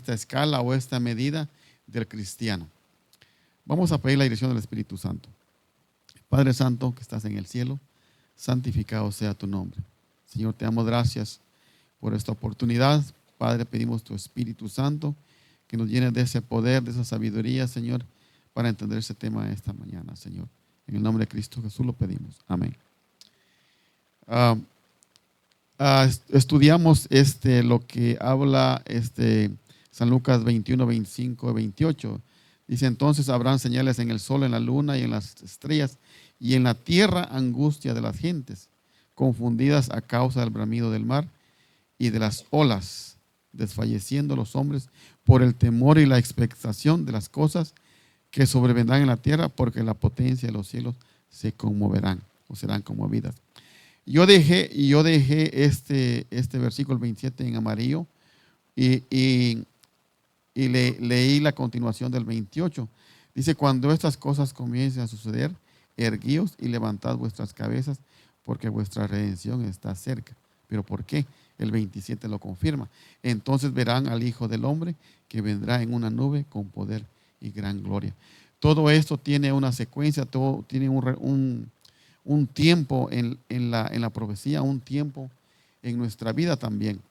esta escala o esta medida del cristiano. Vamos a pedir la dirección del Espíritu Santo. Padre Santo que estás en el cielo, santificado sea tu nombre. Señor, te damos gracias por esta oportunidad. Padre, pedimos tu Espíritu Santo que nos llene de ese poder, de esa sabiduría, Señor, para entender ese tema esta mañana, Señor. En el nombre de Cristo Jesús lo pedimos. Amén. Estudiamos lo que habla San Lucas 21, 25 y 28. Dice, entonces habrán señales en el sol, en la luna y en las estrellas, y en la tierra angustia de las gentes, confundidas a causa del bramido del mar y de las olas, desfalleciendo los hombres por el temor y la expectación de las cosas que sobrevendrán en la tierra, porque la potencia de los cielos se conmoverán o serán conmovidas. Yo dejé este versículo 27 en amarillo y leí la continuación del 28. Dice, cuando estas cosas comiencen a suceder, erguíos y levantad vuestras cabezas, porque vuestra redención está cerca. ¿Pero por qué? El 27 lo confirma. Entonces verán al Hijo del Hombre que vendrá en una nube con poder y gran gloria. Todo esto tiene una secuencia, todo tiene un tiempo en la profecía, un tiempo en nuestra vida también.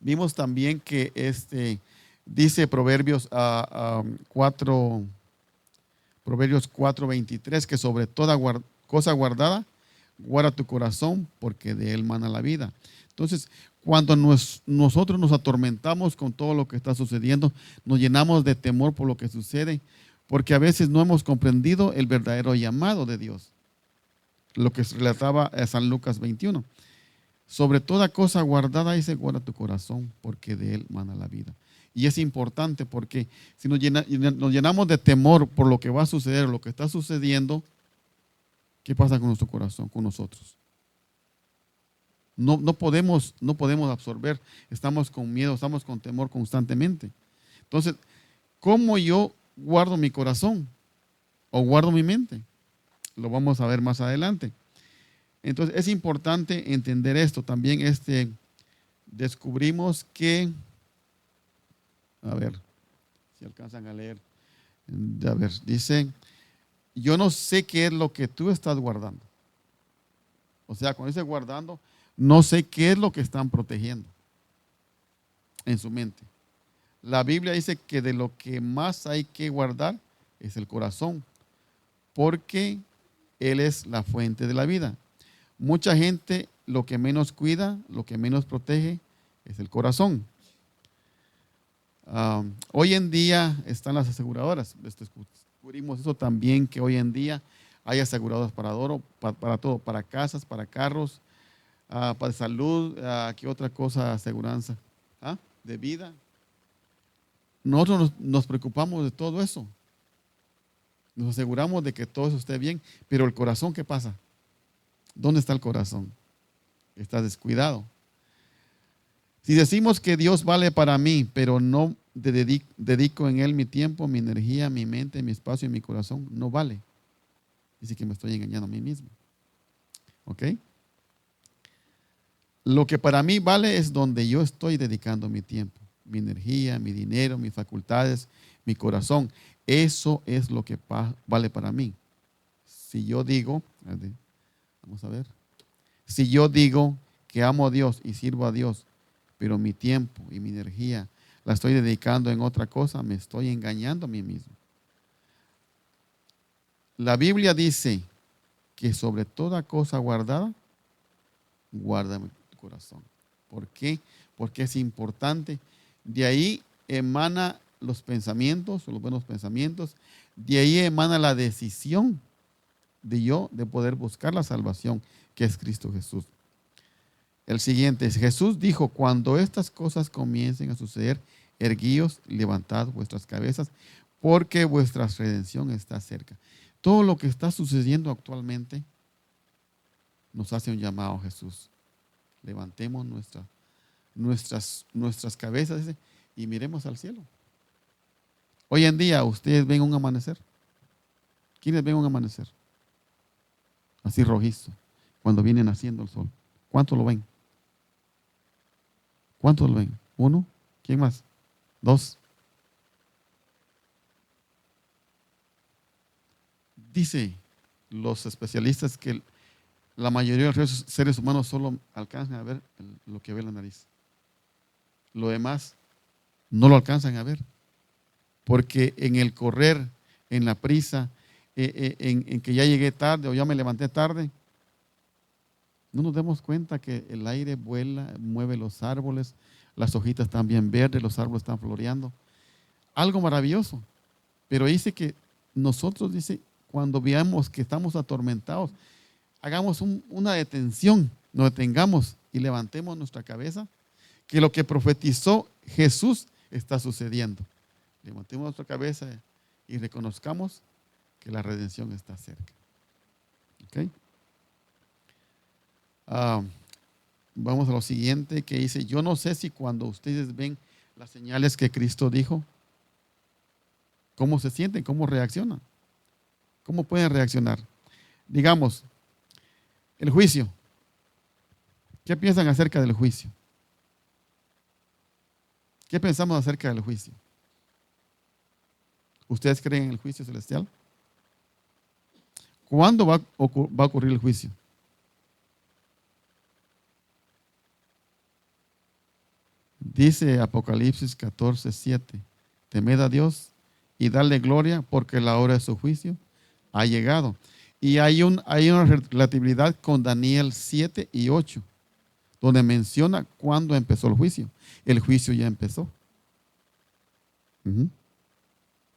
Vimos también que dice Proverbios 4:23, que sobre toda cosa guardada, guarda tu corazón, porque de él mana la vida. Entonces, cuando nosotros nos atormentamos con todo lo que está sucediendo, nos llenamos de temor por lo que sucede, porque a veces no hemos comprendido el verdadero llamado de Dios. Lo que relataba San Lucas 21. Sobre toda cosa guardada, dice, guarda tu corazón, porque de él mana la vida. Y es importante porque si nos llenamos de temor por lo que va a suceder, lo que está sucediendo, ¿qué pasa con nuestro corazón, con nosotros? No podemos absorber, estamos con miedo, estamos con temor constantemente. Entonces, ¿cómo yo guardo mi corazón o guardo mi mente? Lo vamos a ver más adelante. Entonces, es importante entender esto. También descubrimos que, a ver, si alcanzan a leer, a ver, dice, yo no sé qué es lo que tú estás guardando. O sea, cuando dice guardando, no sé qué es lo que están protegiendo en su mente. La Biblia dice que de lo que más hay que guardar es el corazón, porque él es la fuente de la vida. Mucha gente lo que menos cuida, lo que menos protege es el corazón. Hoy en día están las aseguradoras. Descubrimos eso también, que hoy en día hay aseguradoras para todo, para casas, para carros, para salud, ¿qué otra cosa? Aseguranza de vida. Nosotros nos preocupamos de todo eso. Nos aseguramos de que todo eso esté bien, pero el corazón, ¿qué pasa? ¿Dónde está el corazón? Está descuidado. Si decimos que Dios vale para mí, pero no dedico en Él mi tiempo, mi energía, mi mente, mi espacio y mi corazón, no vale. Dice que me estoy engañando a mí mismo. ¿Ok? Lo que para mí vale es donde yo estoy dedicando mi tiempo, mi energía, mi dinero, mis facultades, mi corazón. Eso es lo que vale para mí. Si yo digo, vamos a ver, si yo digo que amo a Dios y sirvo a Dios, pero mi tiempo y mi energía la estoy dedicando en otra cosa, me estoy engañando a mí mismo. La Biblia dice que sobre toda cosa guardada, guarda mi corazón. ¿Por qué? Porque es importante. De ahí emana los pensamientos, los buenos pensamientos. De ahí emana la decisión de poder buscar la salvación, que es Cristo Jesús. El siguiente es, Jesús dijo, cuando estas cosas comiencen a suceder, erguíos, levantad vuestras cabezas, porque vuestra redención está cerca. Todo lo que está sucediendo actualmente nos hace un llamado a Jesús. Levantemos nuestras cabezas y miremos al cielo. Hoy en día, ¿ustedes ven un amanecer? ¿Quiénes ven un amanecer? Así rojizo, cuando viene naciendo el sol. ¿Cuántos lo ven? ¿Cuántos lo ven? ¿Uno? ¿Quién más? 2. Dice los especialistas que la mayoría de los seres humanos solo alcanzan a ver lo que ve la nariz. Lo demás no lo alcanzan a ver. Porque en el correr, en la prisa, en que ya llegué tarde o ya me levanté tarde, no nos damos cuenta que el aire vuela, mueve los árboles, las hojitas están bien verdes, los árboles están floreando. Algo maravilloso. Pero dice que nosotros, dice, cuando veamos que estamos atormentados, hagamos una detención, nos detengamos y levantemos nuestra cabeza, que lo que profetizó Jesús está sucediendo. Levantemos nuestra cabeza y reconozcamos que la redención está cerca. ¿Ok? Vamos a lo siguiente que dice, yo no sé si cuando ustedes ven las señales que Cristo dijo, ¿cómo se sienten? ¿Cómo reaccionan? ¿Cómo pueden reaccionar? Digamos, el juicio. ¿Qué piensan acerca del juicio? ¿Qué pensamos acerca del juicio? ¿Ustedes creen en el juicio celestial? ¿Cuándo va a ocurrir el juicio? Dice Apocalipsis 14:7, temed a Dios y darle gloria porque la hora de su juicio ha llegado. Y hay una relatividad con Daniel 7:8, donde menciona cuándo empezó el juicio. El juicio ya empezó.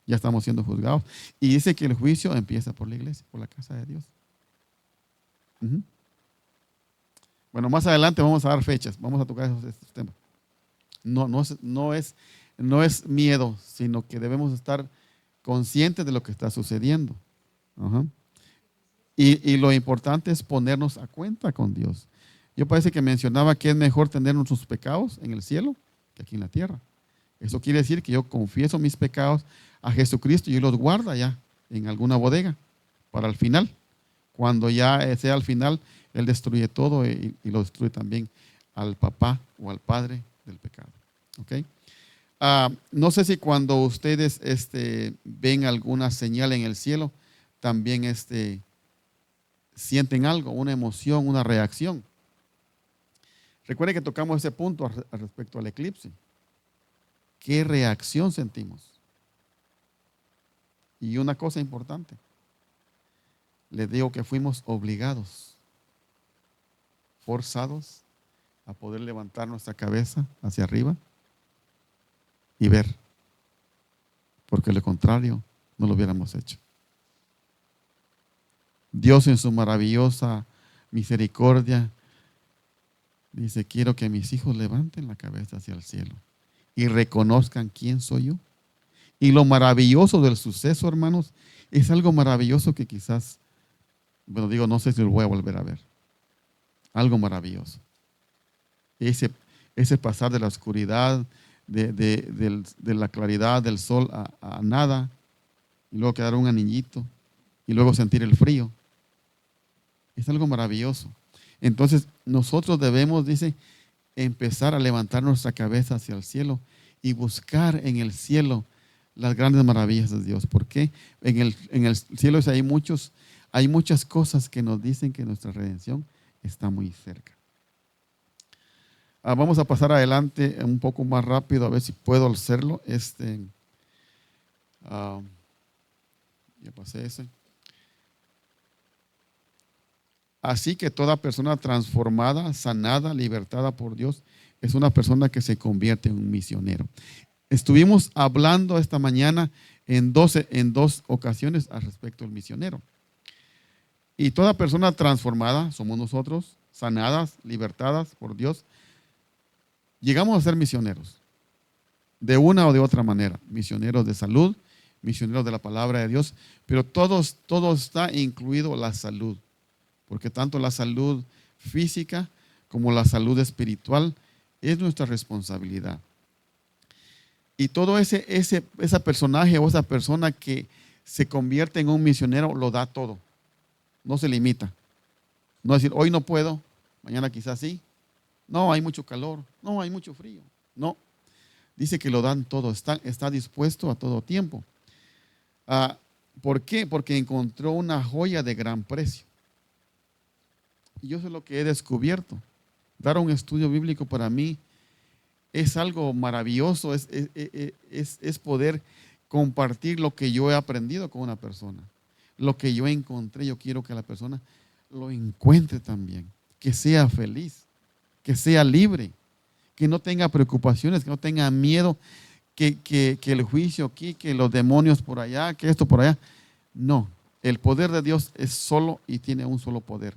Ya estamos siendo juzgados. Y dice que el juicio empieza por la iglesia, por la casa de Dios. Bueno, más adelante vamos a dar fechas, vamos a tocar estos temas. No es miedo, sino que debemos estar conscientes de lo que está sucediendo. Y lo importante es ponernos a cuenta con Dios. Yo parece que mencionaba que es mejor tener nuestros pecados en el cielo que aquí en la tierra. Eso quiere decir que yo confieso mis pecados a Jesucristo y los guarda ya en alguna bodega para el final. Cuando ya sea al final, Él destruye todo y lo destruye también al papá o al padre del pecado. ¿Okay? No sé si cuando ustedes ven alguna señal en el cielo, también sienten algo, una emoción, una reacción. Recuerden que tocamos ese punto respecto al eclipse. ¿Qué reacción sentimos? Y una cosa importante, les digo que fuimos obligados, forzados a poder levantar nuestra cabeza hacia arriba y ver, porque lo contrario no lo hubiéramos hecho. Dios en su maravillosa misericordia dice, quiero que mis hijos levanten la cabeza hacia el cielo y reconozcan quién soy yo. Y lo maravilloso del suceso, hermanos, es algo maravilloso que quizás, no sé si lo voy a volver a ver. Algo maravilloso. Ese pasar de la oscuridad, de la claridad del sol a nada, y luego quedar un anillito, y luego sentir el frío. Es algo maravilloso. Entonces, nosotros debemos, dice, empezar a levantar nuestra cabeza hacia el cielo y buscar en el cielo las grandes maravillas de Dios. Porque en el cielo hay muchas cosas que nos dicen que nuestra redención está muy cerca. Vamos a pasar adelante un poco más rápido, a ver si puedo hacerlo. Ya pasé ese. Así que toda persona transformada, sanada, libertada por Dios, es una persona que se convierte en un misionero. Estuvimos hablando esta mañana en dos ocasiones al respecto del misionero. Y toda persona transformada, somos nosotros, sanadas, libertadas por Dios, llegamos a ser misioneros. De una o de otra manera. Misioneros de salud, misioneros de la palabra de Dios, pero todo está incluido la salud. Porque tanto la salud física como la salud espiritual es nuestra responsabilidad. Y todo ese personaje o esa persona que se convierte en un misionero lo da todo. No se limita. No decir, hoy no puedo, mañana quizás sí. No, hay mucho calor. No, hay mucho frío. No. Dice que lo dan todo, está dispuesto a todo tiempo. ¿Por qué? Porque encontró una joya de gran precio. Y yo sé lo que he descubierto. Dar un estudio bíblico para mí es algo maravilloso, es poder compartir lo que yo he aprendido con una persona. Lo que yo encontré, yo quiero que la persona lo encuentre también, que sea feliz, que sea libre, que no tenga preocupaciones, que no tenga miedo, que el juicio aquí, que los demonios por allá, que esto por allá. No, el poder de Dios es solo y tiene un solo poder,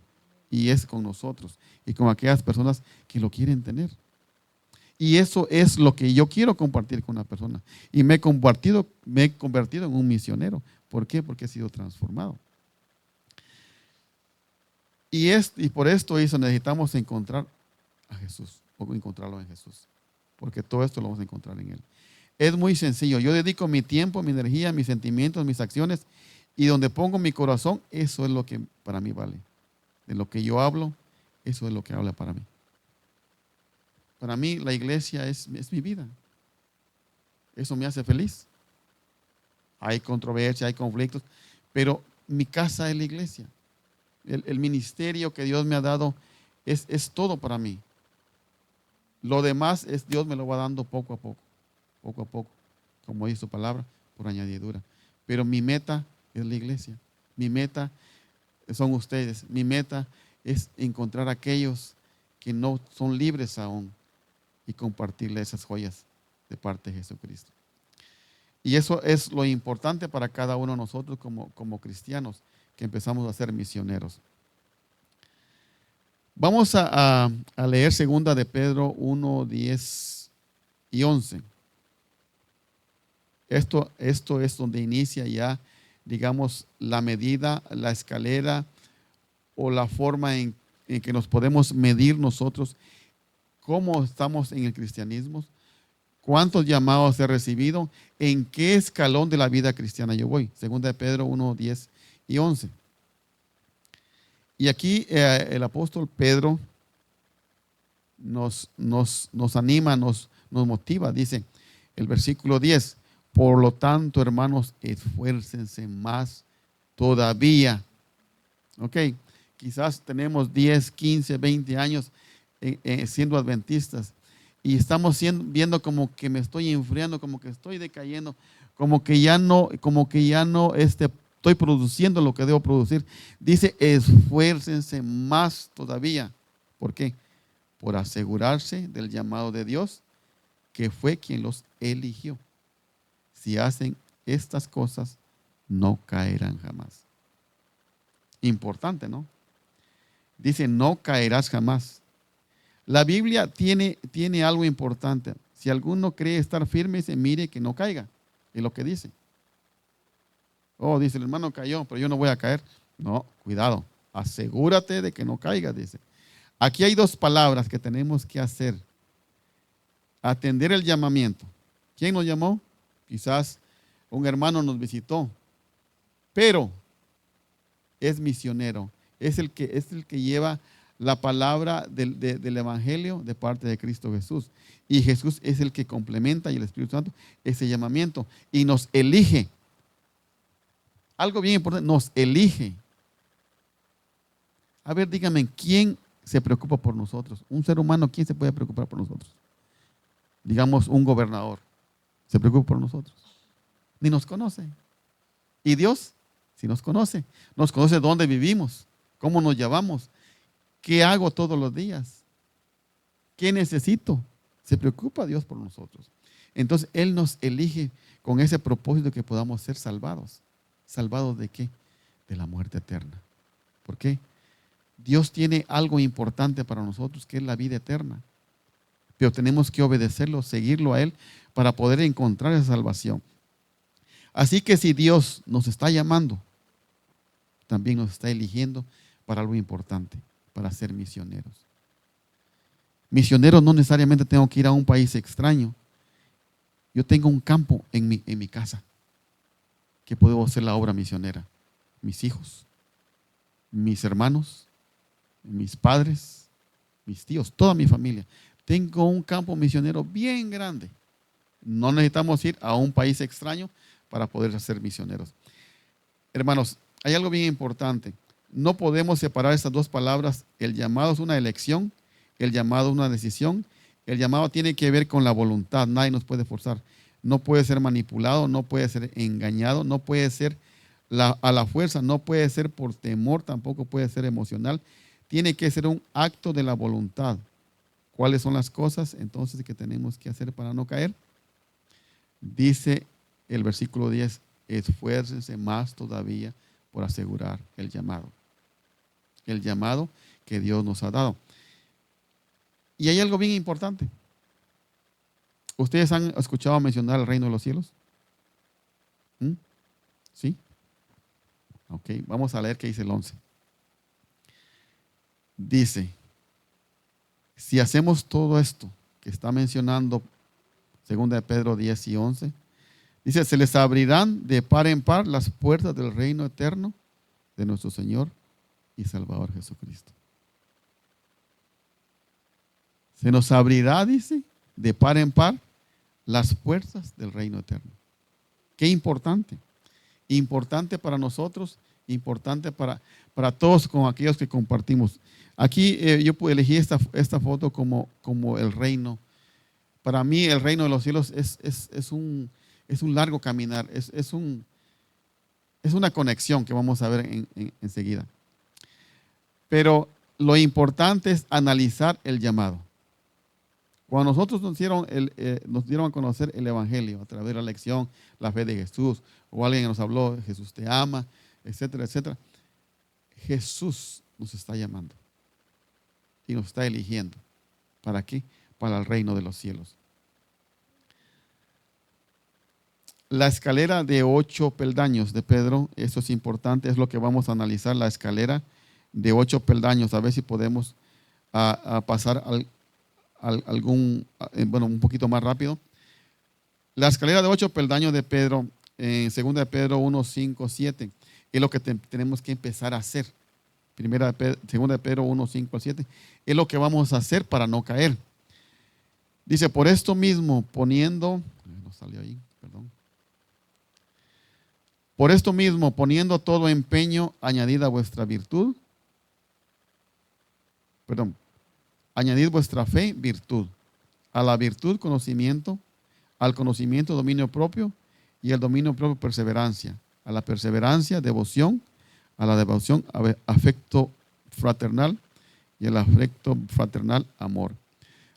y es con nosotros y con aquellas personas que lo quieren tener. Y eso es lo que yo quiero compartir con una persona. Y me he convertido en un misionero. ¿Por qué? Porque he sido transformado. Y por esto necesitamos encontrar a Jesús, o encontrarlo en Jesús. Porque todo esto lo vamos a encontrar en Él. Es muy sencillo. Yo dedico mi tiempo, mi energía, mis sentimientos, mis acciones, y donde pongo mi corazón, eso es lo que para mí vale. De lo que yo hablo, eso es lo que habla para mí. Para mí la iglesia es mi vida. Eso me hace feliz. Hay controversia, hay conflictos, pero mi casa es la iglesia. El ministerio que Dios me ha dado es todo para mí. Lo demás Dios me lo va dando poco a poco, como dice su palabra, por añadidura. Pero mi meta es la iglesia. Mi meta son ustedes. Mi meta es encontrar a aquellos que no son libres aún y compartirle esas joyas de parte de Jesucristo. Y eso es lo importante para cada uno de nosotros como cristianos, que empezamos a ser misioneros. Vamos a leer 2 de Pedro 1, 10 y 11. Esto es donde inicia ya, digamos, la medida, la escalera o la forma en que nos podemos medir nosotros cómo estamos en el cristianismo, cuántos llamados he recibido, en qué escalón de la vida cristiana yo voy. 2 de Pedro 1, 10 y 11. Y aquí el apóstol Pedro nos anima, nos motiva. Dice el versículo 10: por lo tanto, hermanos, esfuércense más todavía. Ok, quizás tenemos 10, 15, 20 años siendo adventistas y estamos viendo como que me estoy enfriando, como que estoy decayendo, como que ya no estoy produciendo lo que debo producir. Dice, esfuércense más todavía. ¿Por qué? Por asegurarse del llamado de Dios, que fue quien los eligió. Si hacen estas cosas, no caerán jamás. Importante, ¿no? Dice, no caerás jamás. La Biblia tiene algo importante. Si alguno cree estar firme, se mire que no caiga. Es lo que dice. Oh, dice, el hermano cayó, pero yo no voy a caer. No, cuidado. Asegúrate de que no caiga, dice. Aquí hay dos palabras que tenemos que hacer. Atender el llamamiento. ¿Quién nos llamó? Quizás un hermano nos visitó, pero es misionero. Es el que lleva la palabra del Evangelio de parte de Cristo Jesús. Y Jesús es el que complementa, y el Espíritu Santo, ese llamamiento. Y nos elige. Algo bien importante, nos elige. A ver, díganme, ¿quién se preocupa por nosotros? Un ser humano, ¿quién se puede preocupar por nosotros? Digamos, un gobernador. ¿Se preocupa por nosotros? Ni nos conoce. ¿Y Dios? Sí nos conoce. Nos conoce dónde vivimos, cómo nos llamamos, qué hago todos los días, qué necesito. Se preocupa Dios por nosotros. Entonces, Él nos elige con ese propósito de que podamos ser salvados. ¿Salvados de qué? De la muerte eterna. ¿Por qué? Dios tiene algo importante para nosotros, que es la vida eterna. Pero tenemos que obedecerlo, seguirlo a Él para poder encontrar esa salvación. Así que si Dios nos está llamando, también nos está eligiendo para algo importante, para ser misioneros. Misioneros no necesariamente tengo que ir a un país extraño. Yo tengo un campo en mi casa que puedo hacer la obra misionera. Mis hijos, mis hermanos, mis padres, mis tíos, toda mi familia. Tengo un campo misionero bien grande No necesitamos ir a un país extraño para poder ser misioneros. Hermanos, hay algo bien importante. No podemos separar estas dos palabras. El llamado es una elección, el llamado es una decisión. El llamado tiene que ver con la voluntad. Nadie nos puede forzar. No puede ser manipulado, no puede ser engañado, no puede ser a la fuerza, no puede ser por temor, tampoco puede ser emocional. Tiene que ser un acto de la voluntad. ¿Cuáles son las cosas entonces que tenemos que hacer para no caer? Dice el versículo 10, esfuércense más todavía por asegurar el llamado que Dios nos ha dado. Y hay algo bien importante. ¿Ustedes han escuchado mencionar el reino de los cielos? ¿Sí? Ok, vamos a leer qué dice el 11. Dice, si hacemos todo esto que está mencionando 2 de Pedro 10 y 11, dice, se les abrirán de par en par las puertas del reino eterno de nuestro Señor y Salvador Jesucristo. Se nos abrirá, dice, de par en par las puertas del reino eterno. Qué importante. Importante para nosotros, importante para todos con aquellos que compartimos. Aquí yo elegí esta foto como el reino. Para mí el reino de los cielos es un largo caminar, es una conexión que vamos a ver enseguida. Pero lo importante es analizar el llamado. Cuando nosotros nos dieron a conocer el Evangelio a través de la lección, la fe de Jesús, o alguien nos habló, Jesús te ama, etcétera, etcétera. Jesús nos está llamando y nos está eligiendo. ¿Para qué? Para el reino de los cielos. La escalera de 8 peldaños de Pedro, eso es importante, es lo que vamos a analizar, la escalera de 8 peldaños, a ver si podemos a pasar un poquito más rápido. La escalera de 8 peldaños de Pedro, en 2 de Pedro 1, 5, 7, es lo que tenemos que empezar a hacer. 2 de Pedro 1, 5 al 7, es lo que vamos a hacer para no caer. Dice, por esto mismo, poniendo todo empeño, añadid vuestra fe, virtud. A la virtud, conocimiento. Al conocimiento, dominio propio. Y al dominio propio, perseverancia. A la perseverancia, devoción. A la devoción, afecto fraternal. Y al afecto fraternal, amor.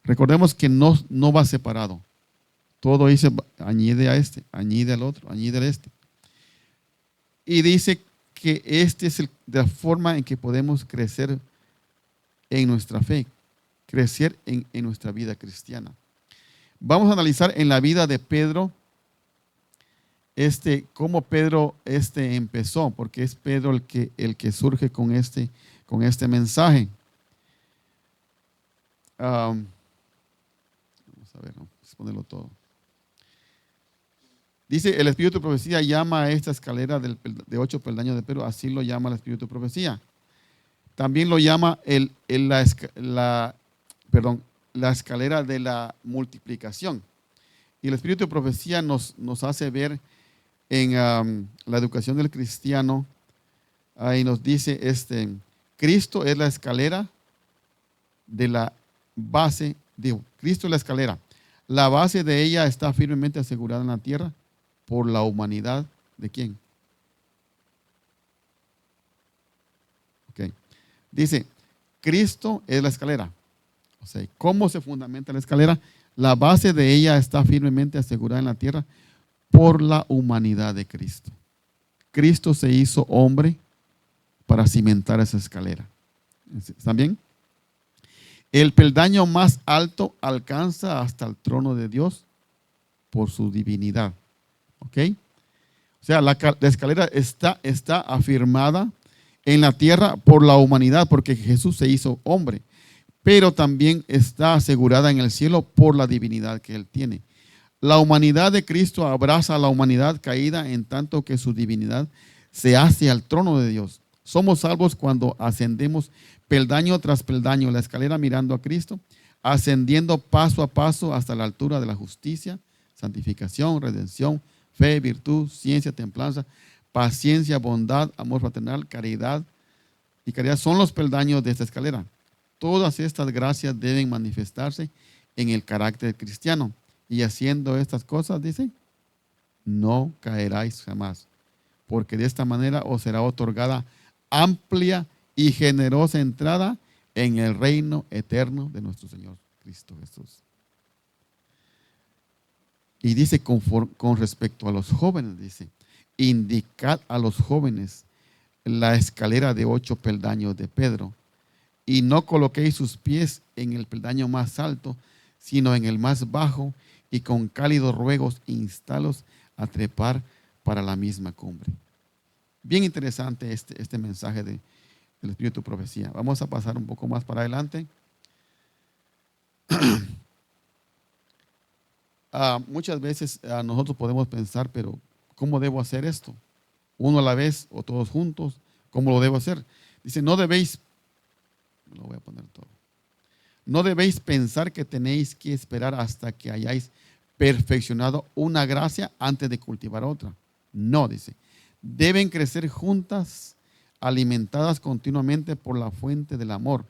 Recordemos que no va separado. Todo dice, añade a este, añade al otro, añade a este. Y dice que esta es la forma en que podemos crecer en nuestra fe, crecer en nuestra vida cristiana. Vamos a analizar en la vida de Pedro cómo Pedro empezó, porque es Pedro el que surge con este mensaje. Vamos a ver, vamos a ponerlo todo. Dice, el espíritu de profecía llama a esta escalera de 8 peldaños de Pedro, así lo llama el espíritu de profecía. También lo llama la escalera de la multiplicación. Y el espíritu de profecía nos hace ver en la educación del cristiano, ahí nos dice, Cristo es la escalera de la base, Cristo es la escalera. La base de ella está firmemente asegurada en la tierra por la humanidad. ¿De quién? Ok. Dice, Cristo es la escalera. O sea, ¿cómo se fundamenta la escalera? La base de ella está firmemente asegurada en la tierra por la humanidad de Cristo. Cristo se hizo hombre para cimentar esa escalera. ¿Están bien? El peldaño más alto alcanza hasta el trono de Dios por su divinidad. ¿Ok? O sea, la escalera está afirmada en la tierra por la humanidad, porque Jesús se hizo hombre, pero también está asegurada en el cielo por la divinidad que Él tiene. La humanidad de Cristo abraza a la humanidad caída en tanto que su divinidad se hace al trono de Dios. Somos salvos cuando ascendemos peldaño tras peldaño, la escalera mirando a Cristo, ascendiendo paso a paso hasta la altura de la justicia, santificación, redención, fe, virtud, ciencia, templanza, paciencia, bondad, amor fraternal, caridad y caridad son los peldaños de esta escalera. Todas estas gracias deben manifestarse en el carácter cristiano. Y haciendo estas cosas, dice, no caeráis jamás, porque de esta manera os será otorgada amplia y generosa entrada en el reino eterno de nuestro Señor Cristo Jesús. Y dice con respecto a los jóvenes, dice, indicad a los jóvenes la escalera de 8 peldaños de Pedro, y no coloquéis sus pies en el peldaño más alto, sino en el más bajo, y con cálidos ruegos instalos a trepar para la misma cumbre. Bien interesante este mensaje del Espíritu de Profecía. Vamos a pasar un poco más para adelante. Muchas veces nosotros podemos pensar, pero ¿cómo debo hacer esto? ¿Uno a la vez o todos juntos? ¿Cómo lo debo hacer? Dice, no debéis, lo voy a poner todo. No debéis pensar que tenéis que esperar hasta que hayáis perfeccionado una gracia antes de cultivar otra. No, dice. Deben crecer juntas, alimentadas continuamente por la fuente del amor.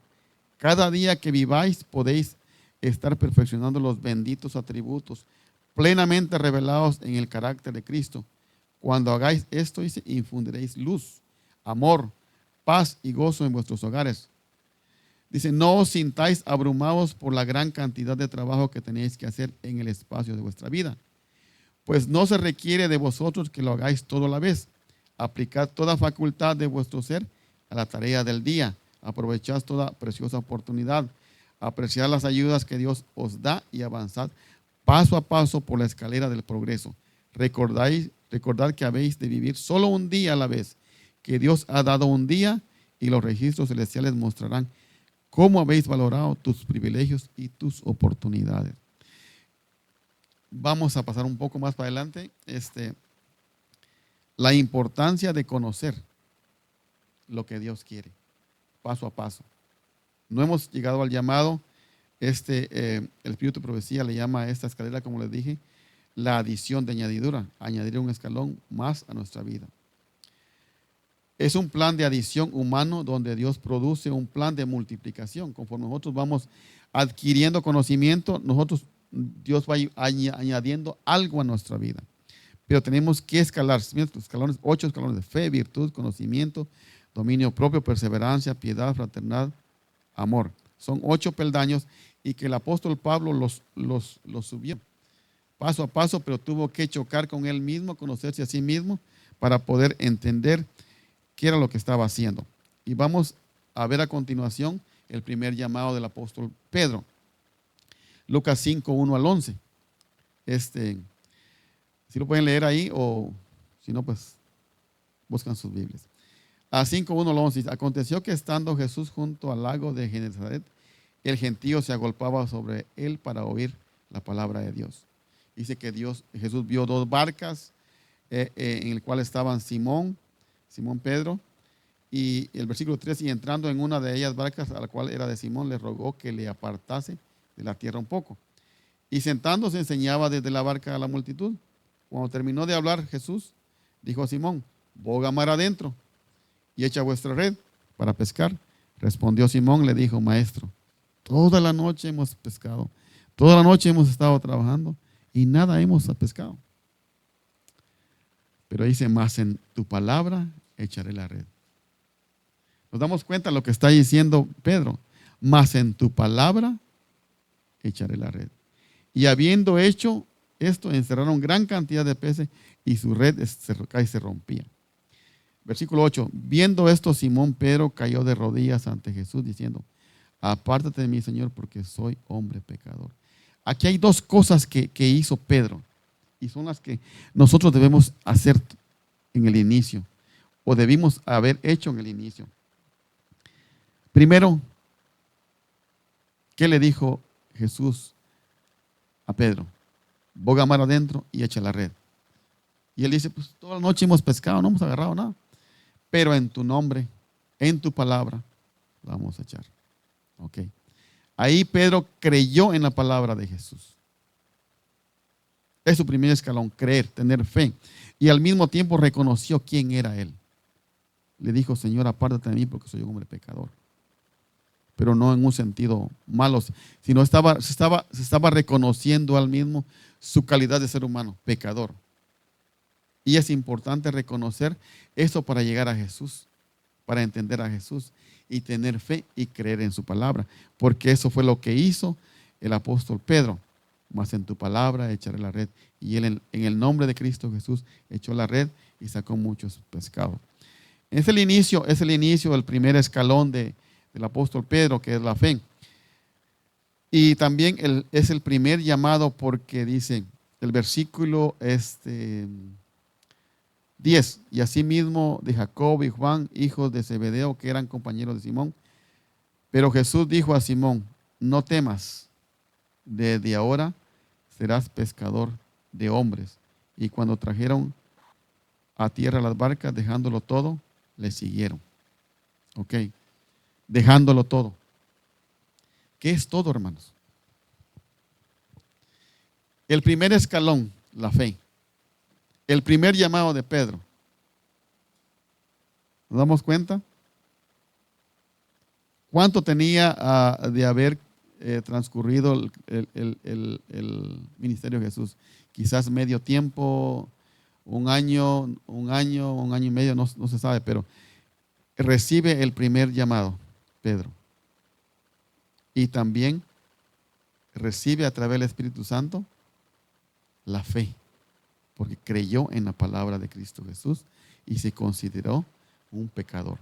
Cada día que viváis podéis estar perfeccionando los benditos atributos plenamente revelados en el carácter de Cristo. Cuando hagáis esto, dice, infundiréis luz, amor, paz y gozo en vuestros hogares. Dice, no os sintáis abrumados por la gran cantidad de trabajo que tenéis que hacer en el espacio de vuestra vida, pues no se requiere de vosotros que lo hagáis todo a la vez. Aplicad toda facultad de vuestro ser a la tarea del día. Aprovechad toda preciosa oportunidad. Apreciad las ayudas que Dios os da y avanzad paso a paso por la escalera del progreso. Recordad que habéis de vivir solo un día a la vez, que Dios ha dado un día y los registros celestiales mostrarán cómo habéis valorado tus privilegios y tus oportunidades. Vamos a pasar un poco más para adelante. La importancia de conocer lo que Dios quiere, paso a paso. No hemos llegado al llamado. El Espíritu de Profecía le llama a esta escalera, como les dije, la adición de añadidura, añadir un escalón más a nuestra vida. Es un plan de adición humano donde Dios produce un plan de multiplicación. Conforme nosotros vamos adquiriendo conocimiento, Dios va añadiendo algo a nuestra vida. Pero tenemos que escalar, escalones, 8 escalones de fe, virtud, conocimiento, dominio propio, perseverancia, piedad, fraternidad, amor. Son 8 peldaños y que el apóstol Pablo los subió paso a paso, pero tuvo que chocar con él mismo, conocerse a sí mismo para poder entender qué era lo que estaba haciendo. Y vamos a ver a continuación el primer llamado del apóstol Pedro. Lucas 5, 1 al 11. Si lo pueden leer ahí o si no, pues buscan sus Biblias. A 5, 1 al 11. Aconteció que estando Jesús junto al lago de Genesaret, el gentío se agolpaba sobre él para oír la palabra de Dios. Dice que Jesús vio 2 barcas en el cual estaban Simón Pedro, y el versículo 3, y entrando en una de ellas barcas, a la cual era de Simón, le rogó que le apartase de la tierra un poco. Y sentándose enseñaba desde la barca a la multitud. Cuando terminó de hablar Jesús, dijo a Simón, boga mar adentro y echa vuestra red para pescar. Respondió Simón, le dijo, maestro, toda la noche hemos pescado, toda la noche hemos estado trabajando y nada hemos pescado. Pero dice, más en tu palabra echaré la red. Nos damos cuenta de lo que está diciendo Pedro. Más en tu palabra echaré la red. Y habiendo hecho esto, encerraron gran cantidad de peces y su red se rompía. Versículo 8. Viendo esto, Simón Pedro cayó de rodillas ante Jesús diciendo, apártate de mí, Señor, porque soy hombre pecador. Aquí hay 2 cosas que hizo Pedro y son las que nosotros debemos hacer en el inicio o debimos haber hecho en el inicio. Primero, ¿qué le dijo Jesús a Pedro? Boga mar adentro y echa la red. Y él dice, pues toda la noche hemos pescado, no hemos agarrado nada. Pero en tu nombre, en tu palabra, la vamos a echar. Ok. Ahí Pedro creyó en la palabra de Jesús. Es su primer escalón, creer, tener fe. Y al mismo tiempo reconoció quién era él. Le dijo, Señor, apártate de mí porque soy un hombre pecador. Pero no en un sentido malo, sino se estaba reconociendo al mismo su calidad de ser humano, pecador. Y es importante reconocer eso para llegar a Jesús, para entender a Jesús y tener fe y creer en su palabra. Porque eso fue lo que hizo el apóstol Pedro. Mas en tu palabra echaré la red. Y él en el nombre de Cristo Jesús echó la red y sacó muchos pescados. Es el inicio del primer escalón del apóstol Pedro, que es la fe. Y también es el primer llamado porque dice el versículo 10. Y asimismo de Jacob y Juan, hijos de Zebedeo, que eran compañeros de Simón. Pero Jesús dijo a Simón, no temas, desde ahora serás pescador de hombres. Y cuando trajeron a tierra las barcas, dejándolo todo, le siguieron. Ok, dejándolo todo. ¿Qué es todo, hermanos? El primer escalón, la fe. El primer llamado de Pedro. ¿Nos damos cuenta? ¿Cuánto tenía de haber transcurrido el ministerio de Jesús? Quizás medio tiempo, un año y medio, no se sabe, pero recibe el primer llamado, Pedro. Y también recibe a través del Espíritu Santo la fe, porque creyó en la palabra de Cristo Jesús y se consideró un pecador.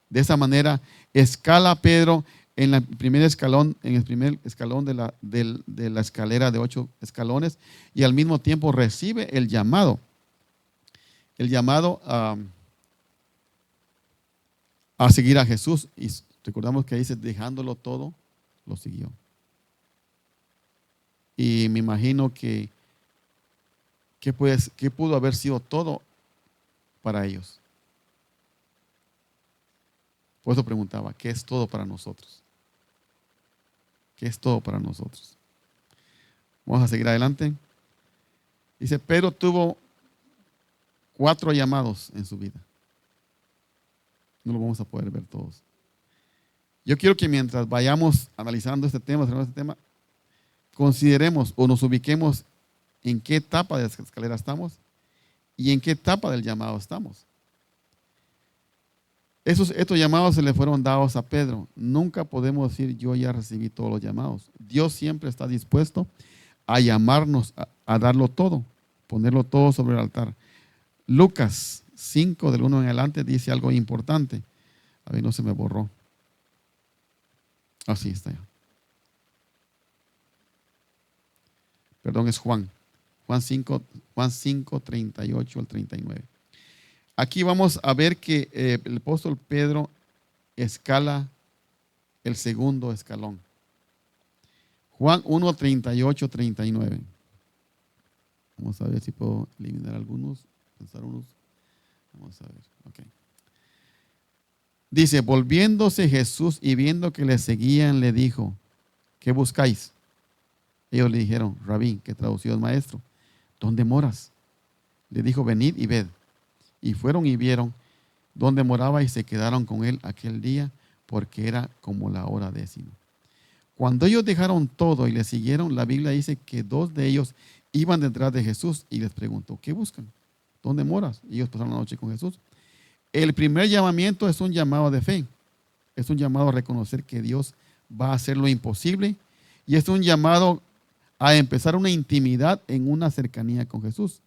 De esa manera escala Pedro en el primer escalón de la escalera de 8 escalones, y al mismo tiempo recibe el llamado a seguir a Jesús. Y recordamos que dice, dejándolo todo, lo siguió. Y me imagino que pudo haber sido todo para ellos. Por eso preguntaba, ¿qué es todo para nosotros? ¿Qué es todo para nosotros? Vamos a seguir adelante. Dice, Pedro tuvo 4 llamados en su vida. No lo vamos a poder ver todos. Yo quiero que mientras vayamos analizando este tema, consideremos o nos ubiquemos en qué etapa de la escalera estamos y en qué etapa del llamado estamos. Estos llamados se le fueron dados a Pedro. Nunca podemos decir, yo ya recibí todos los llamados. Dios siempre está dispuesto a llamarnos, a darlo todo, ponerlo todo sobre el altar. Lucas 5, del 1 en adelante, dice algo importante. A ver, no se me borró. Así está ya. Perdón, es Juan 5, 38 al 39. Aquí vamos a ver que el apóstol Pedro escala el segundo escalón. Juan 1, 38, 39. Vamos a ver si puedo eliminar algunos, pensar unos. Vamos a ver, ok. Dice, volviéndose Jesús y viendo que le seguían, le dijo, ¿qué buscáis? Ellos le dijeron, Rabí, que traducido es maestro, ¿dónde moras? Le dijo, venid y ved. Y fueron y vieron dónde moraba y se quedaron con él aquel día, porque era como la hora 10. Cuando ellos dejaron todo y le siguieron, la Biblia dice que 2 de ellos iban detrás de Jesús y les preguntó, ¿qué buscan? ¿Dónde moras? Y ellos pasaron la noche con Jesús. El primer llamamiento es un llamado de fe. Es un llamado a reconocer que Dios va a hacer lo imposible, y es un llamado a empezar una intimidad en una cercanía con Jesús.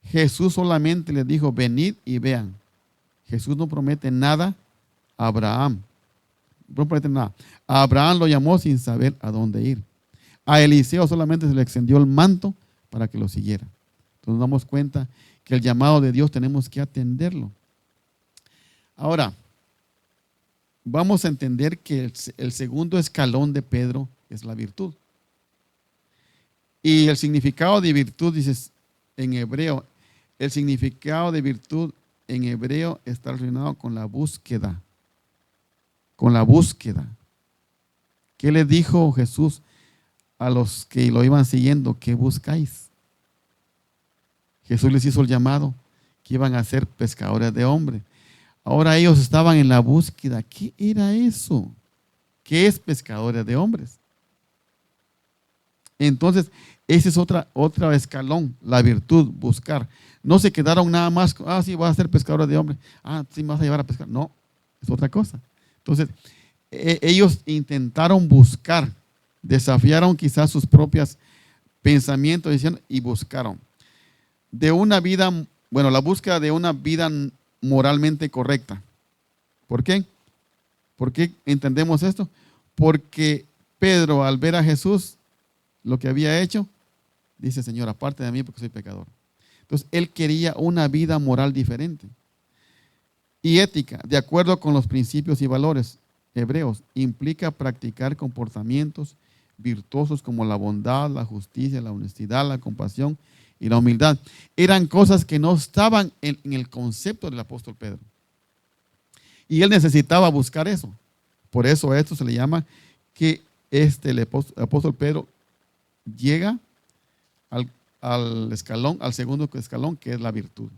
Jesús solamente les dijo, venid y vean. Jesús no promete nada a Abraham. No promete nada. A Abraham lo llamó sin saber a dónde ir. A Eliseo solamente se le extendió el manto para que lo siguiera. Entonces nos damos cuenta que el llamado de Dios tenemos que atenderlo. Ahora, vamos a entender que el segundo escalón de Pedro es la virtud. Y el significado de virtud, dices en hebreo, el significado de virtud en hebreo está relacionado con la búsqueda. Con la búsqueda. ¿Qué le dijo Jesús a los que lo iban siguiendo? ¿Qué buscáis? Jesús les hizo el llamado que iban a ser pescadores de hombres. Ahora ellos estaban en la búsqueda. ¿Qué era eso? ¿Qué es pescadores de hombres? Entonces, ese es otra escalón, la virtud, buscar. No se quedaron nada más, sí, vas a ser pescadores de hombres. Sí, me vas a llevar a pescar. No, es otra cosa. Entonces, ellos intentaron buscar, desafiaron quizás sus propios pensamientos y buscaron de una vida, bueno, la búsqueda de una vida moralmente correcta. ¿Por qué? ¿Por qué entendemos esto? Porque Pedro, al ver a Jesús, lo que había hecho, dice: Señor, aparte de mí porque soy pecador. Entonces, él quería una vida moral diferente y ética, de acuerdo con los principios y valores hebreos. Implica practicar comportamientos virtuosos como la bondad, la justicia, la honestidad, la compasión y la humildad. Eran cosas que no estaban en el concepto del apóstol Pedro. Y él necesitaba buscar eso. Por eso a esto se le llama que el apóstol Pedro llega al escalón, al segundo escalón, que es la virtud.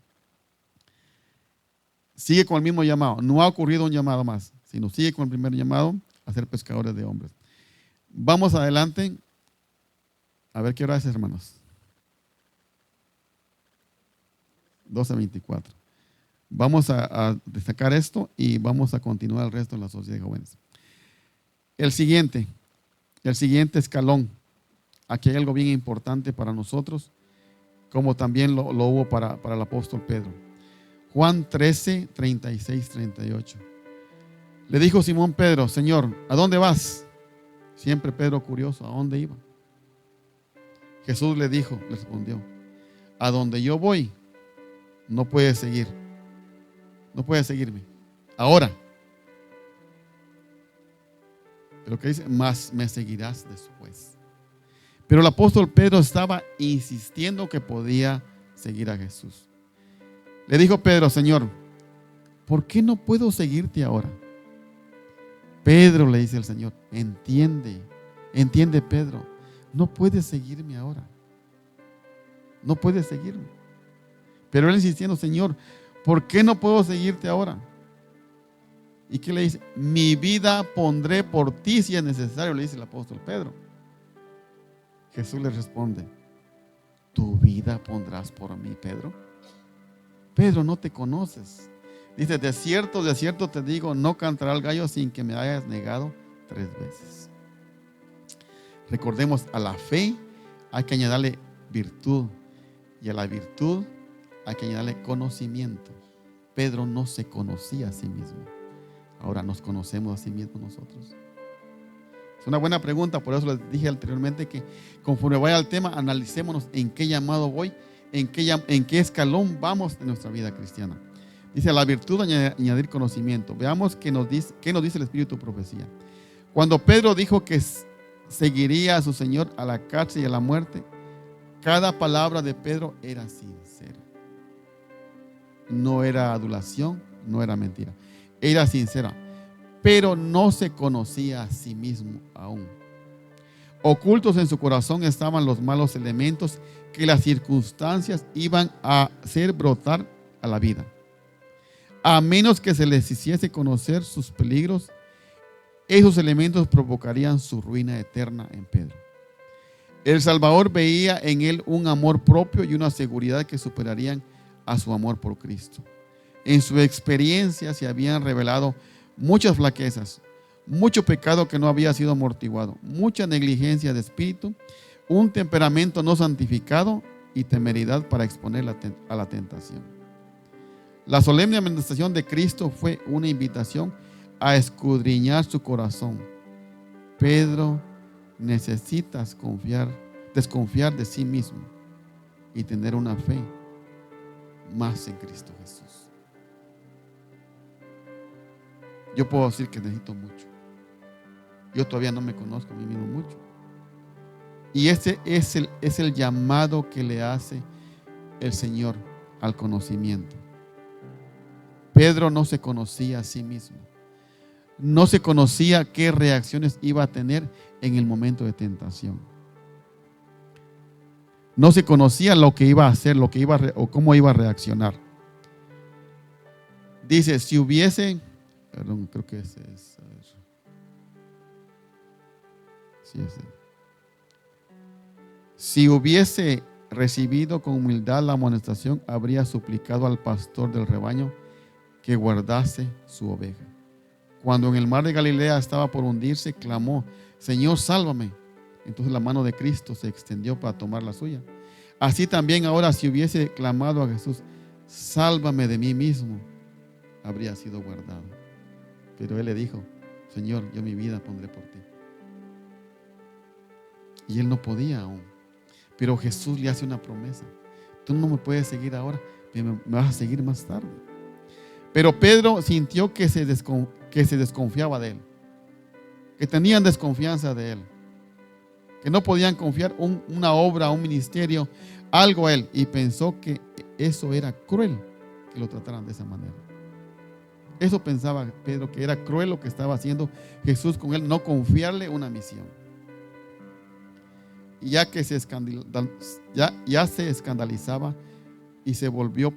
Sigue con el mismo llamado. No ha ocurrido un llamado más, sino sigue con el primer llamado a ser pescadores de hombres. Vamos adelante. A ver qué hora es, hermanos. 12:24. Vamos a destacar esto y vamos a continuar el resto en la sociedad de jóvenes. El siguiente escalón. Aquí hay algo bien importante para nosotros, como también lo hubo para el apóstol Pedro. Juan 13, 36, 38. Le dijo Simón Pedro: Señor, ¿a dónde vas? Siempre Pedro curioso, ¿a dónde iba? Jesús le respondió: a donde yo voy, no puedes seguir. No puedes seguirme ahora. Pero que dice: más me seguirás después. Pero el apóstol Pedro estaba insistiendo que podía seguir a Jesús. Le dijo Pedro: Señor, ¿por qué no puedo seguirte ahora? Pedro, le dice el Señor: entiende Pedro, no puedes seguirme ahora. No puedes seguirme. Pero él insistiendo: Señor, ¿por qué no puedo seguirte ahora? ¿Y qué le dice? Mi vida pondré por ti si es necesario, le dice el apóstol Pedro. Jesús le responde: ¿tu vida pondrás por mí, Pedro? Pedro, no te conoces. Dice: de cierto te digo, no cantará el gallo sin que me hayas negado 3 veces. Recordemos, a la fe hay que añadirle virtud, y a la virtud hay que añadirle conocimiento. Pedro no se conocía a sí mismo. Ahora nos conocemos a sí mismos nosotros. Es una buena pregunta, por eso les dije anteriormente que conforme vaya al tema, analicémonos en qué llamado voy, en qué escalón vamos en nuestra vida cristiana. Dice: a la virtud añadir conocimiento. Veamos qué nos dice el Espíritu de profecía. Cuando Pedro dijo que seguiría a su Señor a la cárcel y a la muerte, cada palabra de Pedro era sincera. No era adulación, no era mentira. Era sincera. Pero no se conocía a sí mismo aún. Ocultos en su corazón estaban los malos elementos que las circunstancias iban a hacer brotar a la vida. A menos que se les hiciese conocer sus peligros, esos elementos provocarían su ruina eterna en Pedro. El Salvador veía en él un amor propio y una seguridad que superarían a su amor por Cristo. En su experiencia se habían revelado muchas flaquezas, mucho pecado que no había sido amortiguado, mucha negligencia de espíritu, un temperamento no santificado y temeridad para exponer a la tentación. La solemne amonestación de Cristo fue una invitación a escudriñar su corazón. Pedro, necesitas desconfiar de sí mismo y tener una fe más en Cristo Jesús. Yo puedo decir que necesito mucho. Yo todavía no me conozco a mí mismo mucho. Y ese es el llamado que le hace el Señor al conocimiento. Pedro no se conocía a sí mismo. No se conocía qué reacciones iba a tener en el momento de tentación. No se conocía lo que iba a hacer, o cómo iba a reaccionar. Dice, si hubiese, perdón, creo que ese es, a ver. Sí, ese. Si hubiese recibido con humildad la amonestación, habría suplicado al pastor del rebaño que guardase su oveja. Cuando en el mar de Galilea estaba por hundirse, clamó, Señor, sálvame. Entonces la mano de Cristo se extendió para tomar la suya. Así también ahora, si hubiese clamado a Jesús, sálvame de mí mismo, habría sido guardado. Pero él le dijo, Señor, yo mi vida pondré por ti. Y él no podía aún. Pero Jesús le hace una promesa. Tú no me puedes seguir ahora, me vas a seguir más tarde. Pero Pedro sintió que se desconfiaba de él, que tenían desconfianza de él, que no podían confiar una obra, un ministerio, algo a él, y pensó que eso era cruel, que lo trataran de esa manera. Eso pensaba Pedro, que era cruel lo que estaba haciendo Jesús con él, no confiarle una misión. Y ya se escandalizaba y se volvió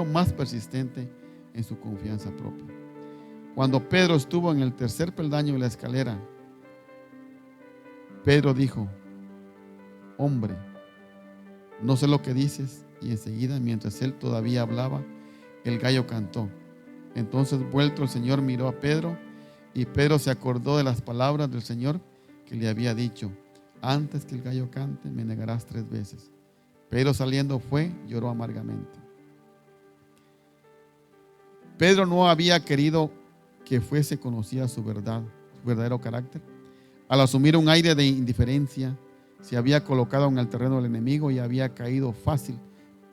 más persistente en su confianza propia. Cuando Pedro estuvo en el tercer peldaño de la escalera, Pedro dijo, hombre, no sé lo que dices. Y enseguida, mientras él todavía hablaba, el gallo cantó. Entonces, vuelto el Señor, miró a Pedro, y Pedro se acordó de las palabras del Señor que le había dicho, antes que el gallo cante, me negarás 3 veces. Pedro saliendo lloró amargamente. Pedro no había querido que fuese conocida su verdadero carácter. Al asumir un aire de indiferencia, se había colocado en el terreno del enemigo y había caído fácil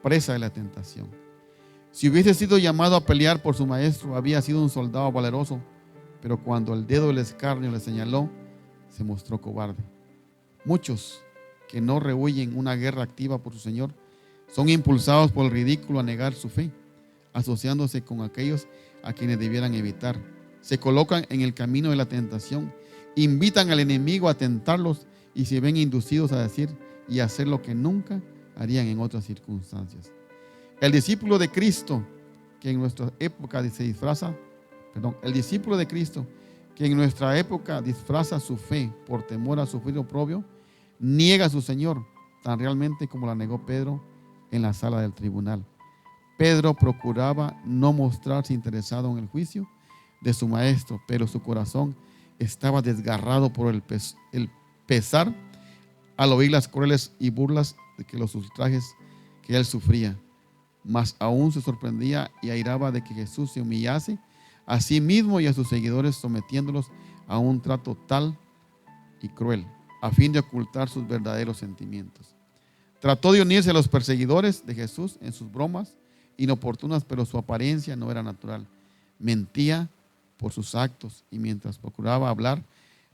presa de la tentación. Si hubiese sido llamado a pelear por su maestro, había sido un soldado valeroso, pero cuando el dedo del escarnio le señaló, se mostró cobarde. Muchos que no rehuyen una guerra activa por su Señor son impulsados por el ridículo a negar su fe, asociándose con aquellos a quienes debieran evitar. Se colocan en el camino de la tentación, invitan al enemigo a tentarlos y se ven inducidos a decir y hacer lo que nunca harían en otras circunstancias. El discípulo de Cristo que en nuestra época disfraza su fe por temor a sufrir oprobio, niega a su Señor, tan realmente como la negó Pedro en la sala del tribunal. Pedro procuraba no mostrarse interesado en el juicio de su maestro, pero su corazón estaba desgarrado por el pesar al oír las crueles y burlas de que los ultrajes que él sufría. Mas aún se sorprendía y airaba de que Jesús se humillase a sí mismo y a sus seguidores, sometiéndolos a un trato tal y cruel, a fin de ocultar sus verdaderos sentimientos. Trató de unirse a los perseguidores de Jesús en sus bromas inoportunas, pero su apariencia no era natural. Mentía por sus actos y mientras procuraba hablar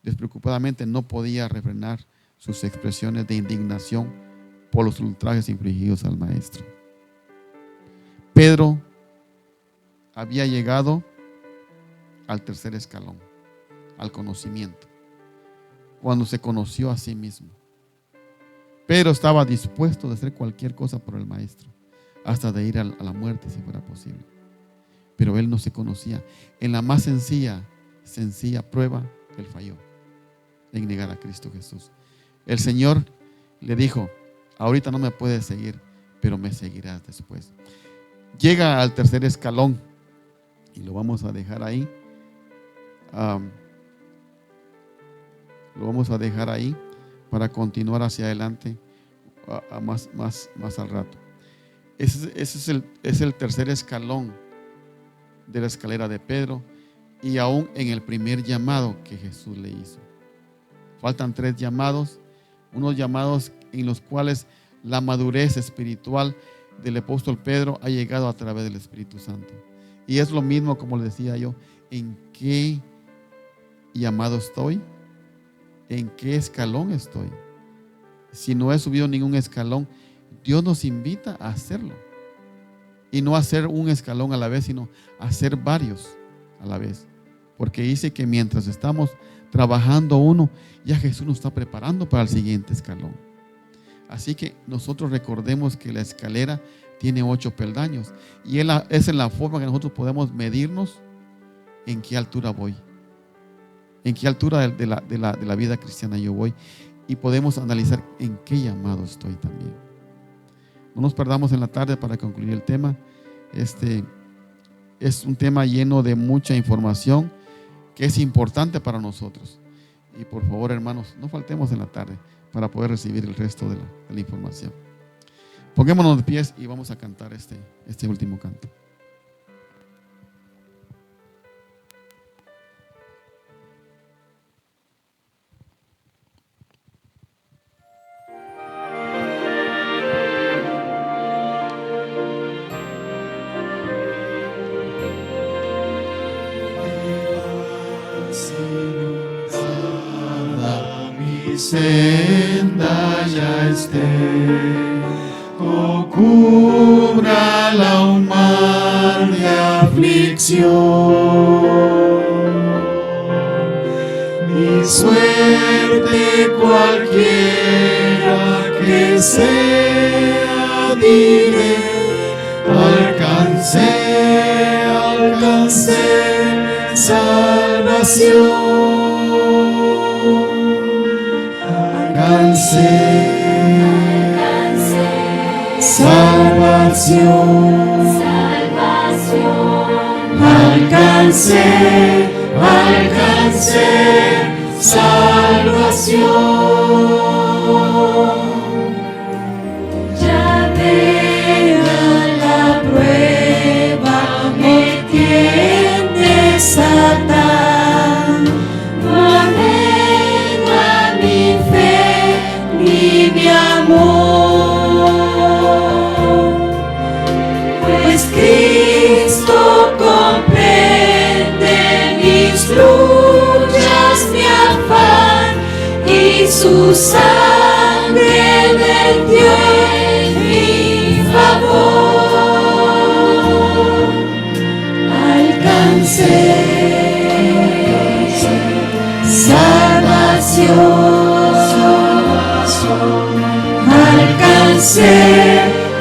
despreocupadamente no podía refrenar sus expresiones de indignación por los ultrajes infligidos al maestro. Pedro había llegado al tercer escalón, al conocimiento, cuando se conoció a sí mismo. Pedro estaba dispuesto de hacer cualquier cosa por el maestro, hasta de ir a la muerte si fuera posible. Pero él no se conocía. En la más sencilla prueba, él falló en negar a Cristo Jesús. El Señor le dijo, ahorita no me puedes seguir, pero me seguirás después. Llega al tercer escalón y lo vamos a dejar ahí. Lo vamos a dejar ahí para continuar hacia adelante más al rato. Ese es el tercer escalón de la escalera de Pedro y aún en el primer llamado que Jesús le hizo. Faltan 3 llamados, unos llamados en los cuales la madurez espiritual del apóstol Pedro ha llegado a través del Espíritu Santo. Y es lo mismo, como le decía yo, ¿en qué llamado estoy? ¿En qué escalón estoy? Si no he subido ningún escalón, Dios nos invita a hacerlo. Y no hacer un escalón a la vez, sino hacer varios a la vez. Porque dice que mientras estamos trabajando uno, ya Jesús nos está preparando para el siguiente escalón. Así que nosotros recordemos que la escalera tiene 8 peldaños y esa es la forma que nosotros podemos medirnos en qué altura voy, en qué altura de la vida cristiana yo voy, y podemos analizar en qué llamado estoy también. No nos perdamos en la tarde para concluir el tema. Es un tema lleno de mucha información que es importante para nosotros. Y por favor, hermanos, no faltemos en la tarde para poder recibir el resto de la información. Pongámonos de pies y vamos a cantar este último canto. Mi senda ya esté, o cubra la un mar de aflicción. Mi suerte cualquiera que sea, diré, alcancé salvación. Alcancé salvación. Alcancé salvación. Ya venga la prueba, me tiende Satán, no amengua mi fe ni mi amor, pues Cristo comprende mis luchas, mi afán, y su sangre vertió en mi favor. Alcancé salvación.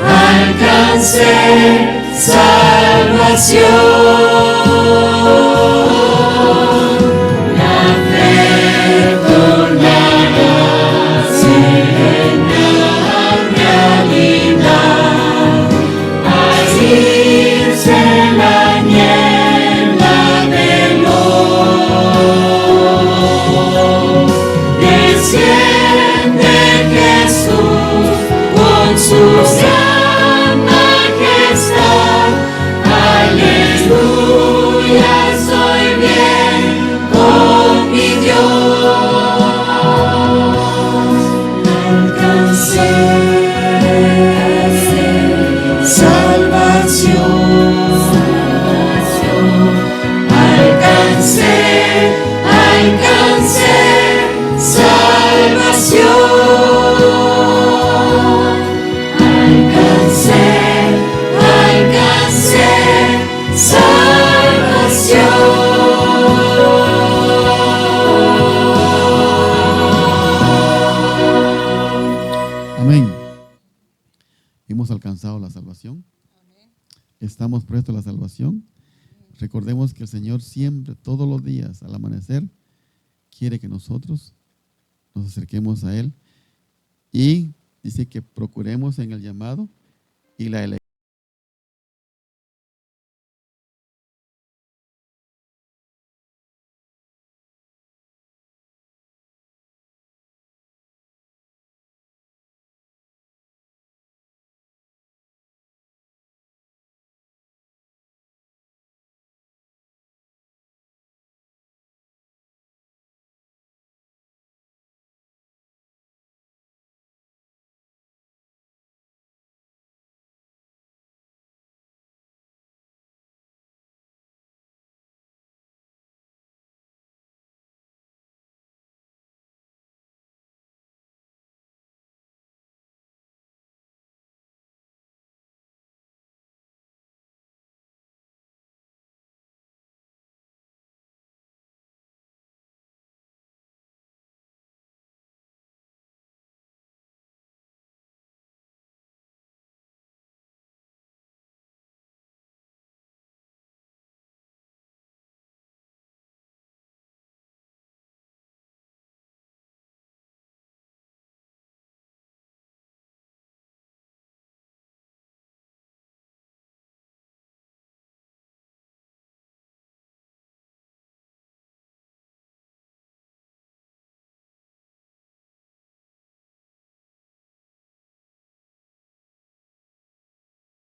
Alcancé salvación. La fe tornará serena realidad, al irse la niebla veloz. Desciende Jesús con su gran majestad. Aleluya, soy bien con mi Dios. Alcancé salvación. Alcancé salvación. Alcancé salvación. Amén. Hemos alcanzado la salvación. Estamos prestos a la salvación. Recordemos que el Señor siempre, todos los días, al amanecer, quiere que nosotros nos acerquemos a Él. Y dice que procuremos en el llamado y la elección.